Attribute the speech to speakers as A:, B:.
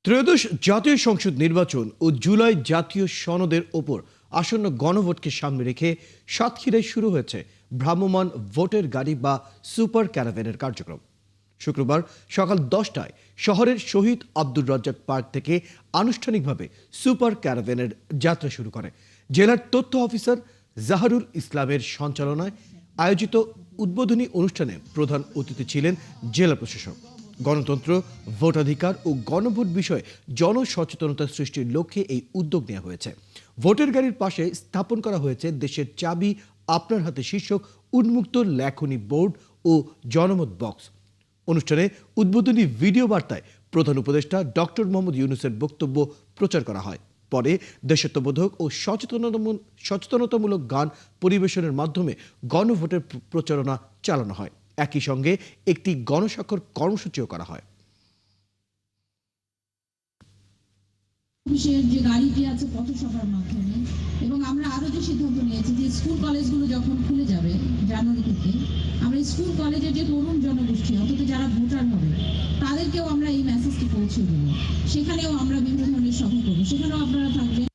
A: ত্রয়োদশ জাতীয় সংসদ নির্বাচন ও জুলাই জাতীয় সনদের ওপর আসন্ন গণভোটকে সামনে রেখে সাতক্ষীরায় শুরু হয়েছে ভ্রাম্যমাণ ভোটের গাড়ি বা সুপার ক্যারাভ্যানের কার্যক্রম। শুক্রবার সকাল 10টায় শহরের শহীদ আব্দুর রাজ্জাক পার্ক থেকে আনুষ্ঠানিকভাবে সুপার ক্যারাভ্যানের যাত্রা শুরু করে। জেলার তথ্য অফিসার জাহারুল ইসলামের সঞ্চালনায় আয়োজিত উদ্বোধনী অনুষ্ঠানে প্রধান অতিথি ছিলেন জেলা প্রশাসক। গণতন্ত্র, ভোটাধিকার ও গণভোট বিষয়ে জনসচেতনতা সৃষ্টির লক্ষ্যে এই উদ্যোগ নেওয়া হয়েছে। ভোটার গাড়ির পাশে স্থাপন করা হয়েছে দেশের চাবি আপনার হাতে শীর্ষক উন্মুক্ত লেখনী বোর্ড ও জনমত বক্স। অনুষ্ঠানে উদ্বোধনী ভিডিও বার্তায় প্রধান উপদেষ্টা ডক্টর মোহাম্মদ ইউনূসের বক্তব্য প্রচার করা হয়। পরে দেশাত্মবোধক ও সচেতনতামূলক গান পরিবেশনের মাধ্যমে গণভোটের প্রচারণা চালানো হয়। একই সঙ্গে একটি গণস্বাক্ষর কর্মসূচিও করা হয়।
B: যে গাড়িটি আছে পথসভার মাধ্যমে, এবং আমরা আরো যে সিদ্ধান্ত নিয়েছি যে স্কুল কলেজগুলো যখন খুলে যাবে জানুয়ারি থেকে, আমরা স্কুল কলেজের যে তরুণ জনগোষ্ঠী অন্তত যারা ভোটার হবে তাদেরকেও আমরা এই মেসেজটি পৌঁছে দেবো। সেখানেও আমরা বিভিন্ন ধরনের সভা করবো, সেখানেও আপনারা থাকবেন।